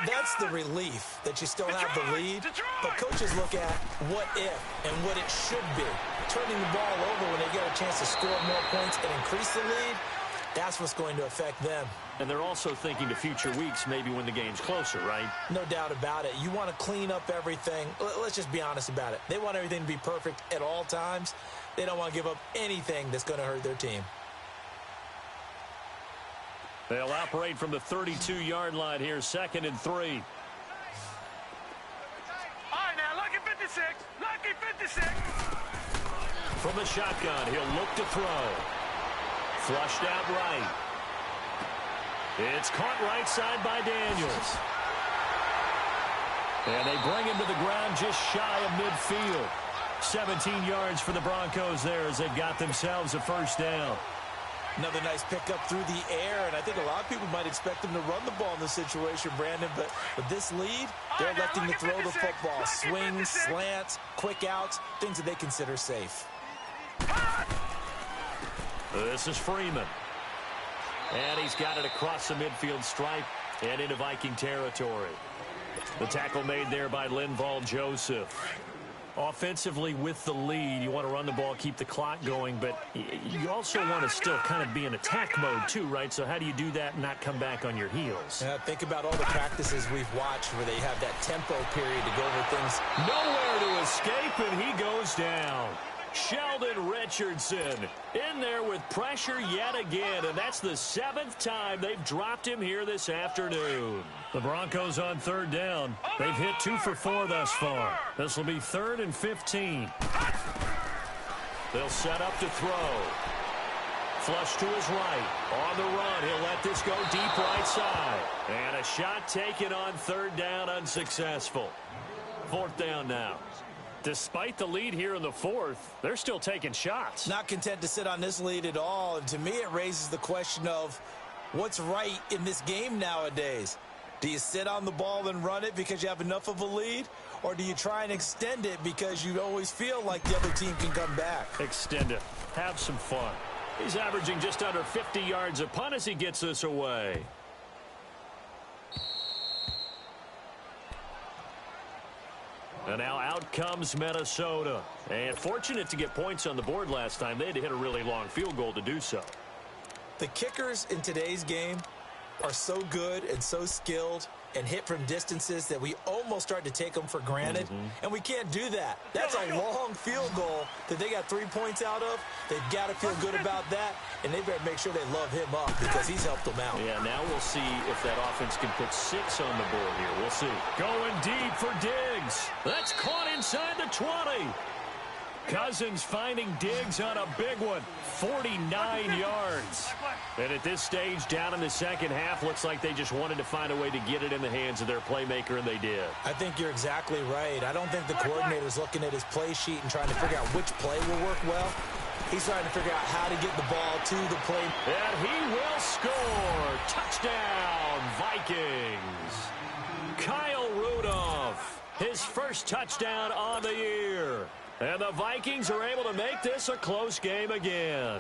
That's the relief that you still have the lead. But coaches look at what if and what it should be. Turning the ball over when they get a chance to score more points and increase the lead, That's what's going to affect them. And they're also thinking to future weeks, maybe when the game's closer, right? No doubt about it. You want to clean up everything. Let's just be honest about it. They want everything to be perfect at all times. They don't want to give up anything that's going to hurt their team. They'll operate from the 32-yard line here, 2nd and 3. All right, now, lucky 56. Lucky 56. From the shotgun, he'll look to throw. Flushed out right. It's caught right side by Daniels. And they bring him to the ground just shy of midfield. 17 yards for the Broncos there as they've got themselves a first down. Another nice pickup through the air, and I think a lot of people might expect them to run the ball in this situation, Brandon, but with this lead, they're electing to throw the football. Swings, slants, quick outs, things that they consider safe. This is Freeman. And he's got it across the midfield stripe and into Viking territory. The tackle made there by Linval Joseph. Offensively with the lead, you want to run the ball, keep the clock going, but you also want to still kind of be in attack mode too, right? So how do you do that and not come back on your heels? Yeah, think about all the practices we've watched where they have that tempo period to go over things. Nowhere to escape, and he goes down. Sheldon Richardson in there with pressure yet again, and that's the 7th time they've dropped him here this afternoon. The Broncos on 3rd down. They've hit 2 for 4 thus far. This will be 3rd and 15. They'll set up to throw. Flush to his right. On the run, he'll let this go deep right side. And a shot taken on 3rd down, unsuccessful. 4th down now. Despite the lead here in the 4th, they're still taking shots. Not content to sit on this lead at all. And to me, it raises the question of what's right in this game nowadays. Do you sit on the ball and run it because you have enough of a lead? Or do you try and extend it because you always feel like the other team can come back? Extend it. Have some fun. He's averaging just under 50 yards a punt as he gets this away. And now out comes Minnesota. And fortunate to get points on the board last time. They had to hit a really long field goal to do so. The kickers in today's game are so good and so skilled and hit from distances that we almost start to take them for granted. And we can't do that. That's a long field goal that they got 3 points out of. They've got to feel good about that, and they better make sure they love him up because he's helped them out. Yeah, now we'll see if that offense can put 6 on the board here. We'll see. Going deep for Diggs. That's caught inside the 20. Cousins finding Diggs on a big one. 49 yards. And at this stage, down in the second half, looks like they just wanted to find a way to get it in the hands of their playmaker, and they did. I think you're exactly right. I don't think the coordinator's looking at his play sheet and trying to figure out which play will work well. He's trying to figure out how to get the ball to the play. And he will score. Touchdown, Vikings. Kyle Rudolph, his first touchdown on the year. And the Vikings are able to make this a close game again.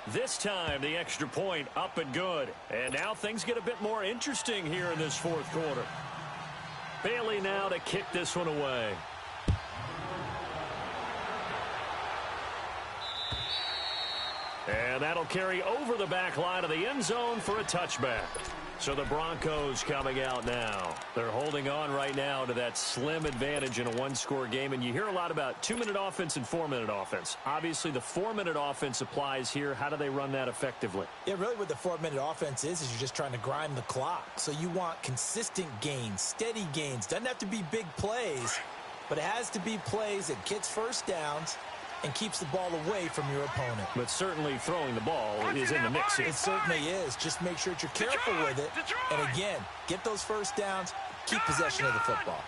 This time, the extra point up and good. And now things get a bit more interesting here in this 4th quarter. Bailey now to kick this one away. And that'll carry over the back line of the end zone for a touchback. So the Broncos coming out now. They're holding on right now to that slim advantage in a one-score game. And you hear a lot about 2-minute offense and 4-minute offense. Obviously, the 4-minute offense applies here. How do they run that effectively? Yeah, really what the 4-minute offense is you're just trying to grind the clock. So you want consistent gains, steady gains. Doesn't have to be big plays, but it has to be plays that gets first downs and keeps the ball away from your opponent. But certainly throwing the ball is in the mix here. It certainly is. Just make sure that you're careful with it. And again, get those first downs, keep possession of the football.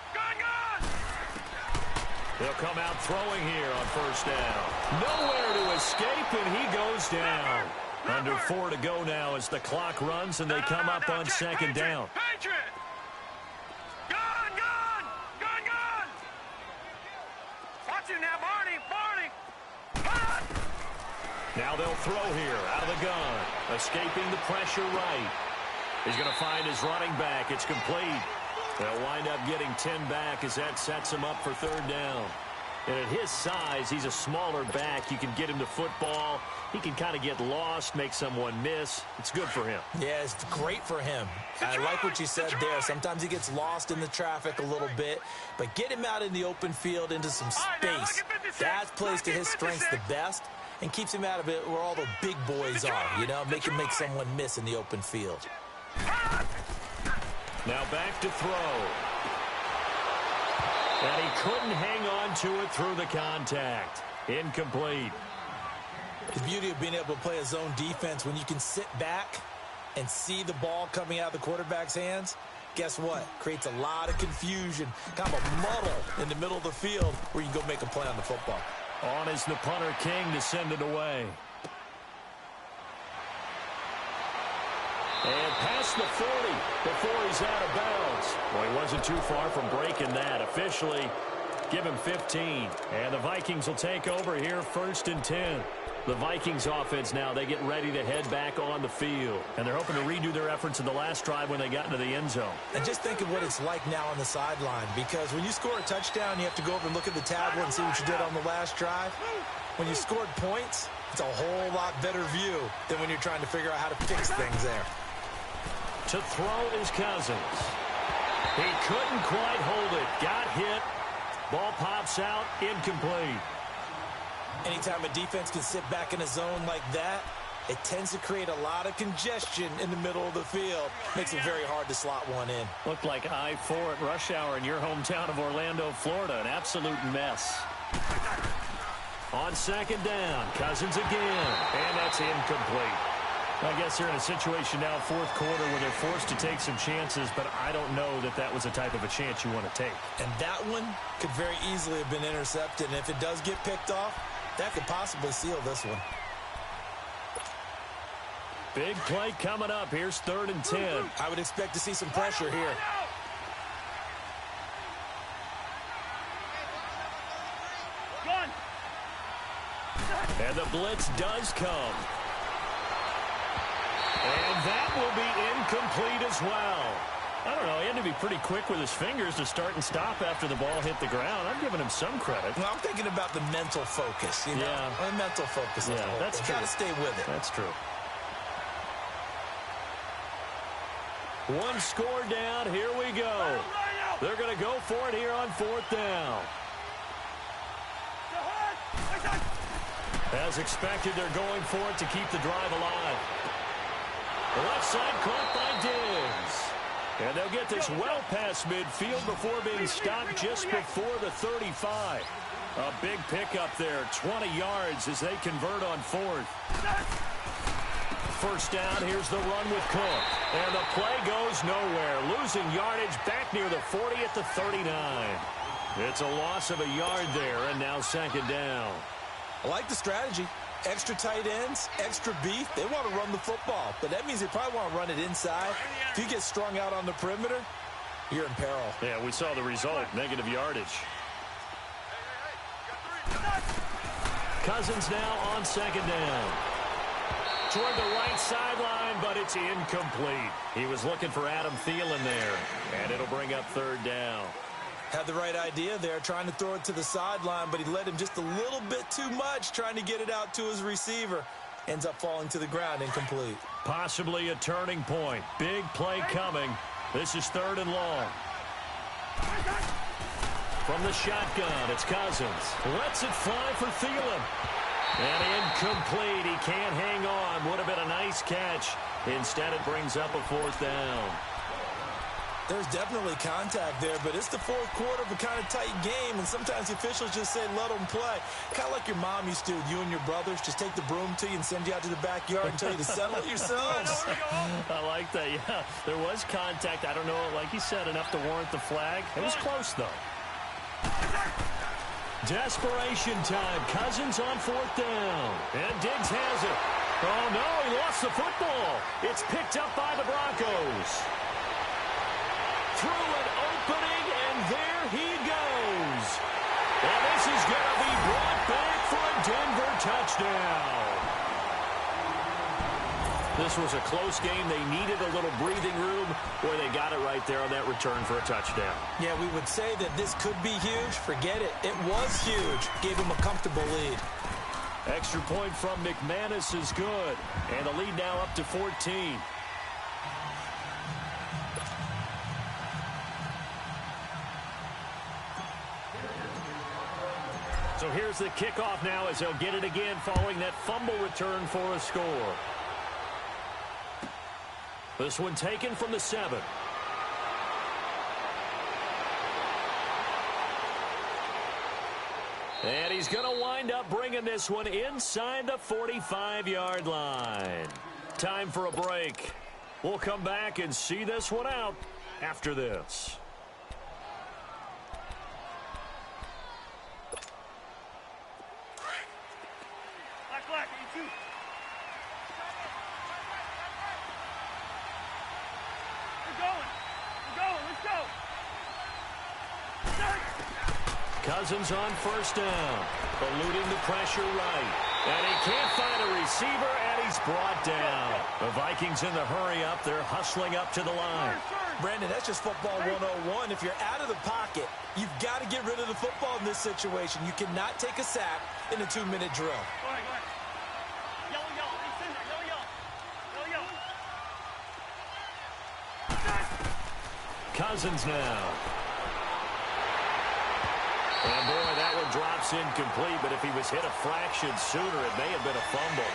They'll come out throwing here on first down. Nowhere to escape, and he goes down. Under 4 to go now as the clock runs, and they come up on second down. Watch it now, Barney. Now they'll throw here out of the gun. Escaping the pressure right. He's going to find his running back. It's complete. They'll wind up getting 10 back as that sets him up for 3rd down. And at his size, he's a smaller back. You can get him to football. He can kind of get lost, make someone miss. It's good for him. Yeah, it's great for him. I like what you said there. Sometimes he gets lost in the traffic a little bit, but get him out in the open field into some space. That plays to his strengths the best and keeps him out of it where all the big boys are, you know, make him make someone miss in the open field. Now back to throw. And he couldn't hang on to it through the contact. Incomplete. The beauty of being able to play a zone defense when you can sit back and see the ball coming out of the quarterback's hands, guess what? Creates a lot of confusion, kind of a muddle in the middle of the field where you can go make a play on the football. On is the punter King to send it away. And past the 40 before he's out of bounds. Well, he wasn't too far from breaking that. Officially, give him 15. And the Vikings will take over here 1st and 10. The Vikings offense now, they get ready to head back on the field. And they're hoping to redo their efforts in the last drive when they got into the end zone. And just think of what it's like now on the sideline. Because when you score a touchdown, you have to go over and look at the tablet and see what you did on the last drive. When you scored points, it's a whole lot better view than when you're trying to figure out how to fix things there. To throw is Cousins. He couldn't quite hold it. Got hit. Ball pops out. Incomplete. Anytime a defense can sit back in a zone like that, it tends to create a lot of congestion in the middle of the field. Makes it very hard to slot one in. Looked like I-4 at rush hour in your hometown of Orlando, Florida. An absolute mess. On 2nd down, Cousins again. And that's incomplete. I guess they're in a situation now, 4th quarter, where they're forced to take some chances, but I don't know that that was the type of a chance you want to take. And that one could very easily have been intercepted. And if it does get picked off, that could possibly seal this one. Big play coming up. Here's 3rd and 10. I would expect to see some pressure here. And the blitz does come. And that will be incomplete as well. I don't know. He had to be pretty quick with his fingers to start and stop after the ball hit the ground. I'm giving him some credit. Well, I'm thinking about the mental focus. You know? Yeah. The mental focus. Yeah, that's true. Got to stay with it. That's true. One score down. Here we go. They're going to go for it here on 4th down. As expected, they're going for it to keep the drive alive. The left side caught by Diggs. And they'll get this well past midfield before being stopped just before the 35. A big pickup there, 20 yards as they convert on 4th. 1st down, here's the run with Cook. And the play goes nowhere. Losing yardage back near the 40 at the 39. It's a loss of a yard there, and now 2nd down. I like the strategy. Extra tight ends, extra beef. They want to run the football, but that means they probably want to run it inside. If you get strung out on the perimeter, you're in peril. Yeah, we saw the result, negative yardage. Cousins now on 2nd down. Toward the right sideline, but it's incomplete. He was looking for Adam Thielen there, and it'll bring up 3rd down. Had the right idea there, trying to throw it to the sideline, but he led him just a little bit too much, trying to get it out to his receiver. Ends up falling to the ground, incomplete. Possibly a turning point. Big play coming. This is 3rd and long. From the shotgun, it's Cousins. Lets it fly for Thielen. And incomplete. He can't hang on. Would have been a nice catch. Instead, it brings up a 4th down. There's definitely contact there, but it's the 4th quarter of a kind of tight game, and sometimes the officials just say, let them play. Kind of like your mom used to with you and your brothers. Just take the broom to you and send you out to the backyard and tell you to settle it yourselves. I like that, yeah. There was contact. I don't know, like you said, enough to warrant the flag. It was close, though. Desperation time. Cousins on 4th down. And Diggs has it. Oh, no, he lost the football. It's picked up by the Broncos. Through an opening, and there he goes. And this is going to be brought back for a Denver touchdown. This was a close game. They needed a little breathing room. Boy, they got it right there on that return for a touchdown. Yeah, we would say that this could be huge. Forget it. It was huge. Gave him a comfortable lead. Extra point from McManus is good. And the lead now up to 14. So here's the kickoff now as they'll get it again following that fumble return for a score. This one taken from the 7. And he's going to wind up bringing this one inside the 45-yard line. Time for a break. We'll come back and see this one out after this. Black, you too. We're going, let's go. Cousins on first down, eluding the pressure right. And he can't find a receiver, and he's brought down. The Vikings in the hurry up. They're hustling up to the line. Brandon, that's just football 101. If you're out of the pocket, you've got to get rid of the football in this situation. You cannot take a sack in a 2-minute drill. Go ahead. Yellow. It's in there. Yellow. Cousins now. And boy, that one drops incomplete, but if he was hit a fraction sooner, it may have been a fumble.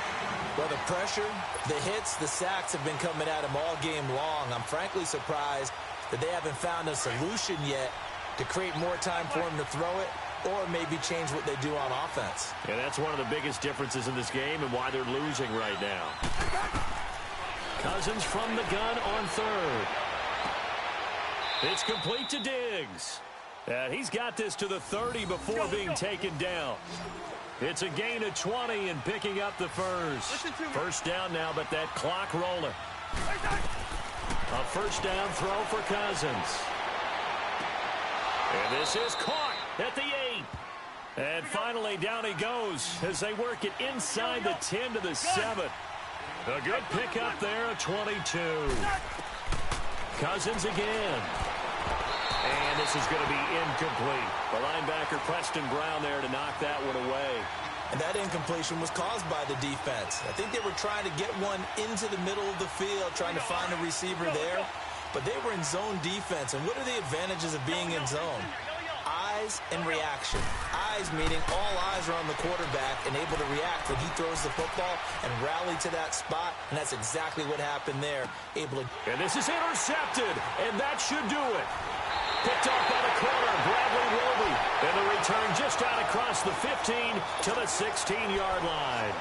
Well, the pressure, the hits, the sacks have been coming at him all game long. I'm frankly surprised that they haven't found a solution yet to create more time for him to throw it or maybe change what they do on offense. And that's one of the biggest differences in this game and why they're losing right now. Cousins from the gun on third. It's complete to Diggs. And he's got this to the 30 before being taken down. It's a gain of 20 and picking up the first. First down now, but that clock rolling. A first down throw for Cousins. And this is caught at the 8. And finally down he goes as they work it inside the 10 to the 7. A good pickup there, a 22. Cousins again. And this is going to be incomplete. The linebacker, Preston Brown, there to knock that one away. And that incompletion was caused by the defense. I think they were trying to get one into the middle of the field, trying to find a receiver there. But they were in zone defense. And what are the advantages of being in zone? Eyes and reaction. Eyes meaning all eyes are on the quarterback and able to react when he throws the football and rally to that spot. And that's exactly what happened there. And this is intercepted, and that should do it. Picked off by the corner, Bradley Roby. And the return just out across the 15 to the 16-yard line.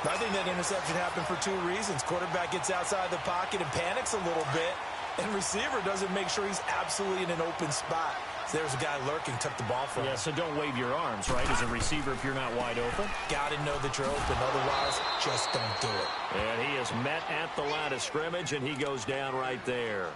I think that interception happened for 2 reasons. Quarterback gets outside the pocket and panics a little bit. And receiver doesn't make sure he's absolutely in an open spot. So there's a guy lurking, took the ball from him. Yeah, so don't wave your arms, right, as a receiver if you're not wide open. Got to know that you're open. Otherwise, just don't do it. And he is met at the line of scrimmage, and he goes down right there.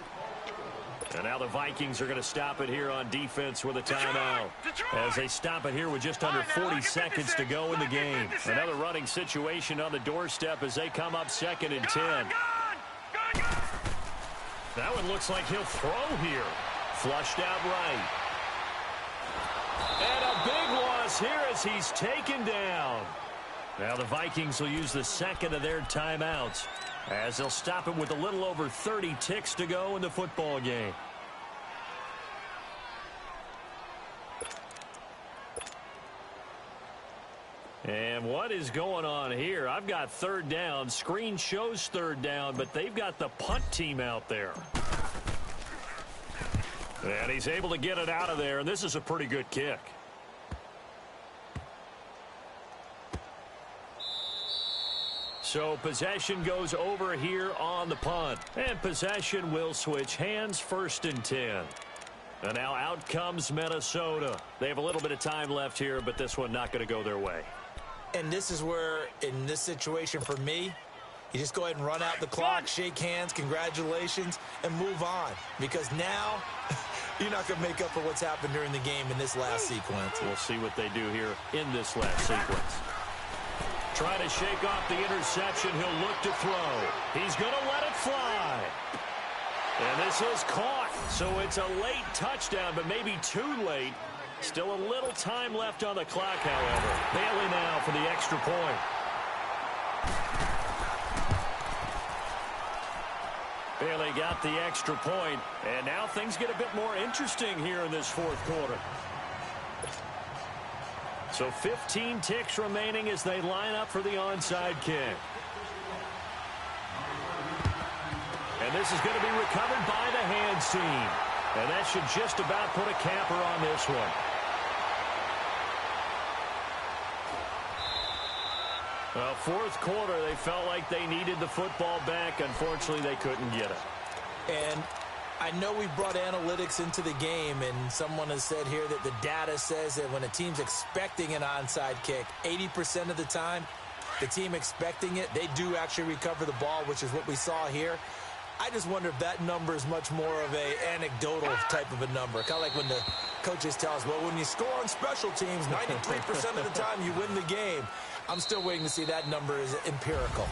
And now the Vikings are going to stop it here on defense with a timeout. As they stop it here with just under 40 seconds to go in the game. Another running situation on the doorstep as they come up 2nd and 10. That one looks like he'll throw here. Flushed out right. And a big loss here as he's taken down. Now the Vikings will use the second of their timeouts as they'll stop it with a little over 30 ticks to go in the football game. And what is going on here? I've got third down. Screen shows third down, but they've got the punt team out there. And he's able to get it out of there, and this is a pretty good kick. So possession goes over here on the punt. And possession will switch hands, 1st and 10. And now out comes Minnesota. They have a little bit of time left here, but this one not going to go their way. And this is where, in this situation for me, you just go ahead and run out the clock, shake hands, congratulations, and move on. Because now, you're not going to make up for what's happened during the game in this last sequence. We'll see what they do here in this last sequence. Trying to shake off the interception. He'll look to throw. He's going to let it fly. And this is caught. So it's a late touchdown, but maybe too late. Still a little time left on the clock, however. Bailey now for the extra point. Bailey got the extra point, and now things get a bit more interesting here in this fourth quarter. So 15 ticks remaining as they line up for the onside kick. And this is going to be recovered by the hands team. And that should just about put a capper on this one. Well, fourth quarter, they felt like they needed the football back. Unfortunately, they couldn't get it. And I know we brought analytics into the game, and someone has said here that the data says that when a team's expecting an onside kick, 80% of the time, the team expecting it, they do actually recover the ball, which is what we saw here. I just wonder if that number is much more of a anecdotal type of a number. Kind of like when the coaches tell us, well, when you score on special teams, 93% of the time you win the game. I'm still waiting to see that number is empirical.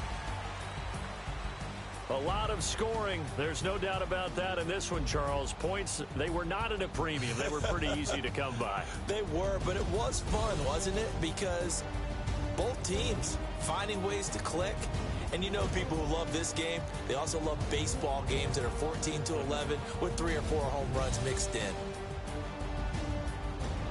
A lot of scoring. There's no doubt about that in this one, Charles. Points, they were not at a premium. They were pretty easy to come by. They were, but it was fun, wasn't it? Because both teams finding ways to click. And you know people who love this game, they also love baseball games that are 14-11 with 3 or 4 home runs mixed in.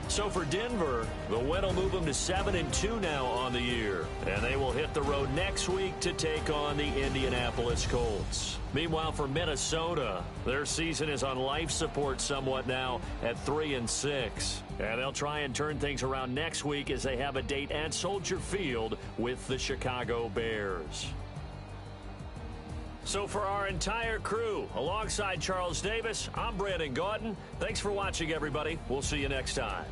So for Denver, the win will move them to 7-2 now on the year. And they will hit the road next week to take on the Indianapolis Colts. Meanwhile, for Minnesota, their season is on life support somewhat now at 3-6. And they'll try and turn things around next week as they have a date at Soldier Field with the Chicago Bears. So for our entire crew, alongside Charles Davis, I'm Brandon Gaudin. Thanks for watching, everybody. We'll see you next time.